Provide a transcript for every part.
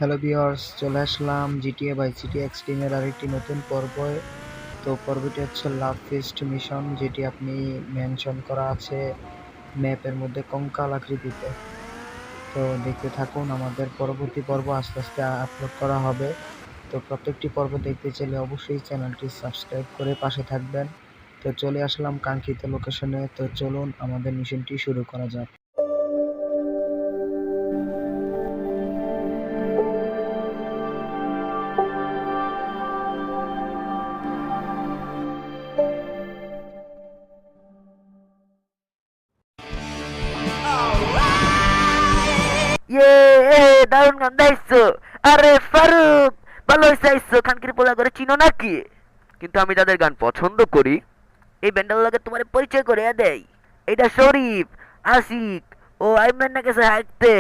Hello viewers, চলে আসলাম GTA vice city এক্সট্রিমের আরেকটি নতুন পর্বে। তো পর্বটি হচ্ছে লাভ ফিস্ট মিশন, যেটি আপনি মেনশন করা আছে ম্যাপের মধ্যে কঙ্কাল আকৃতিতে। তো দেখতে থাকুন, আমাদের পরবর্তী পর্ব আস্তে আস্তে আপলোড করা হবে। তো প্রত্যেকটি পর্ব দেখতে চাইলে অবশ্যই চ্যানেলটি সাবস্ক্রাইব করে পাশে থাকবেন। তো চলে আসলাম কাঙ্ক্ষিত লোকেশনে। তো চলুন আমাদের মিশনটি শুরু করা যাক। ইয়ে দারুণ গান গাইছো। আরে ফারুক, ভালো চাইছো। খানকির পোলা করে চিনো নাকি? কিন্তু আমি তাদের গান পছন্দ করি। এই ব্যান্ডের লগে তোমার পরিচয় করে দেই। এটা শরীফ, আশিক ও আইমান না গেছে হাঁটতে।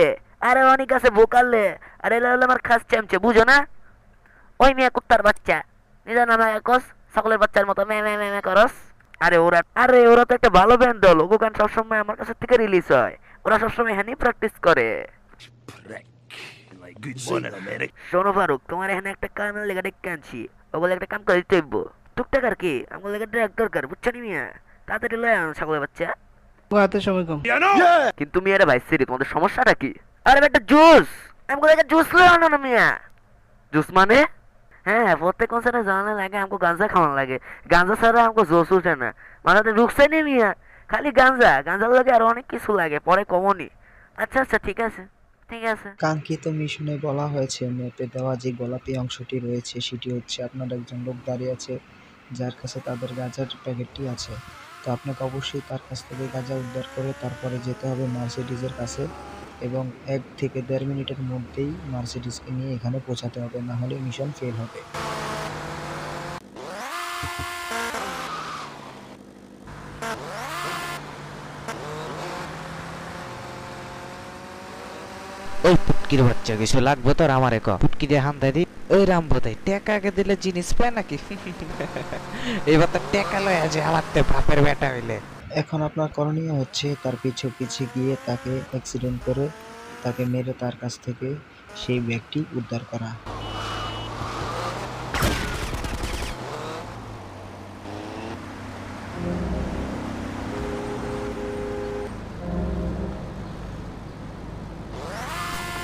আরে অনেক আছে ভোকালে। আরে এলা হলো আমার খাস চ্যামচে, বুঝো না? ওই মেয়ে কুত্তার বাচ্চা, নিজের নামে একস সকলের বাচ্চার মতো মে মে মে মে করস। আরে ওরা তো একটা ভালো ব্যান্ড হলো, ওগো গান সবসময় আমার কাছে থেকে রিলিজ হয়। ওরা সবসময় হ্যানি প্র্যাকটিস করে। শোনো ফারুক, তোমার এখানে একটা কামের লেগে ডেকে আনছি। ওগুলো একটা কাম করে দিতে হইব। টুকটাক আর কি, আমার লেগে ড্রাগ দরকার, বুঝছো নি মিয়া? তাড়াতাড়ি লয় আনো ছাগলের বাচ্চা। হাতে সময় কম। কিন্তু মিয়ারা ভাই সিরি, তোমাদের সমস্যাটা কি? আরে একটা জুস, আমাকে লেগে জুস লয় আনো না মিয়া। জুস মানে? হ্যাঁ, প্রত্যেক কনসার্টে জানালে লাগে আমাকে গাঞ্জা খাওয়ানো লাগে। গাঞ্জা ছাড়া আমাকে জোশ উঠে না, মাথাতে ঢুকছে নি মিয়া। খালি গাঞ্জা, গাঞ্জার লাগে আরো অনেক কিছু লাগে, পরে কমনি। আচ্ছা আচ্ছা, ঠিক আছে ঠিক আছে। কাঙ্ক্ষিত মিশনে বলা হয়েছে ম্যাপে দেওয়া যে গোলাপি অংশটি রয়েছে সেটি হচ্ছে আপনার একজন লোক দাঁড়িয়ে আছে যার কাছে তাদের গাঁজার প্যাকেটটি আছে। তো আপনাকে অবশ্যই তার কাছ থেকে গাঁজা উদ্ধার করে তারপরে যেতে হবে মার্সিডিজের কাছে, এবং 1 থেকে 1.5 মিনিটের মধ্যেই মার্সিডিজকে নিয়ে এখানে পৌঁছাতে হবে, না হলে মিশন ফেল হবে। ওই পুটকির বাচ্চা কিছু লাগবে তোর আমারে ক পুটকি দিয়ে হান দি ওই রাম বোধাই টেকা আগে দিলে জিনিস পায় নাকি এবার তো টেকা লয় আছে আমার তে বাপের বেটা হইলে। এখন আপনার করণীয় হচ্ছে তার পিছু পিছে গিয়ে তাকে অ্যাক্সিডেন্ট করে তাকে মেরে তার কাছ থেকে সেই ব্যাগটি উদ্ধার করা।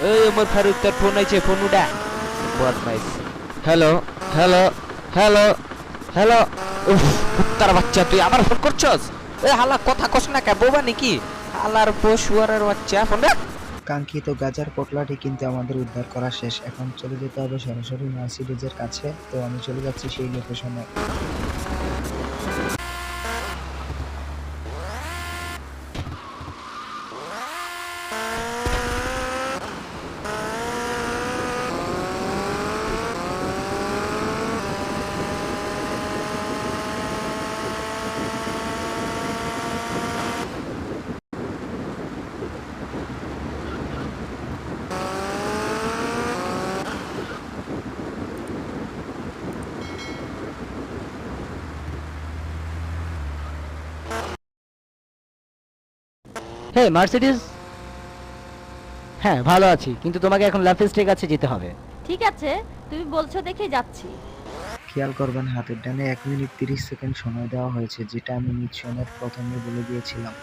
ওই আমার ফারুক তোর ফোন আইছে ফোন উডা বদমাইশ। Hello hello hello hello. উফ, কুত্তার বাচ্চা তুই আবার ফোন করছস? এ হালা কথা কস না কে বোবা নাকি? হালার পশুয়ারের বাচ্চা ফোন দে। কাঙ্ক্ষিত গাজার পোটলাটি কিন্তু আমাদের উদ্ধার করা শেষ। এখন চলে যেতে হবে সরাসরি মার্সিডিজের কাছে। তো আমি চলে যাচ্ছি সেই লোকেশনে। হে মার্সিডিজ, হ্যাঁ ভালো আছি, কিন্তু তোমাকে এখন লাফিস্টের কাছে যেতে হবে। ঠিক আছে, তুমি বলছো দেখে যাচ্ছি। খেয়াল করবেন হাতের ডানে 1 মিনিট 30 সেকেন্ড সময় দেওয়া হয়েছে, যেটা আমি মিশনের প্রথমে বলে দিয়েছিলাম।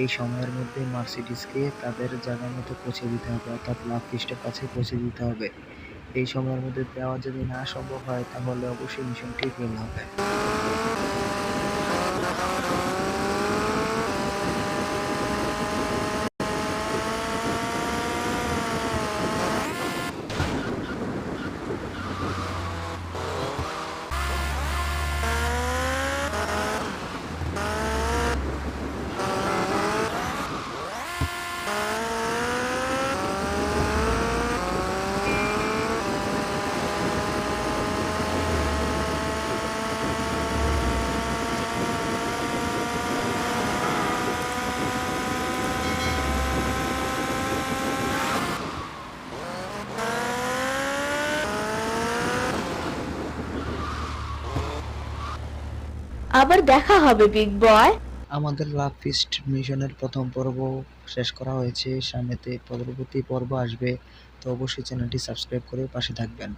এই সময়ের মধ্যে মার্সিডিজকে তাদের জায়গা মতো পৌঁছে দিতে হবে, অর্থাৎ লাভ ফিস্টের কাছে পৌঁছে দিতে হবে। এই সময়ের মধ্যে দেওয়া যদি না সম্ভব হয় তাহলে অবশ্যই মিশনটি ফেল হবে। আবার দেখা হবে বিগ বয়। আমাদের লাভ ফিস্ট মিশনের প্রথম পর্ব শেষ করা হয়েছে। সামনেতে পরবর্তী পর্ব আসবে। তো অবশ্যই চ্যানেলটি সাবস্ক্রাইব করে পাশে থাকবেন।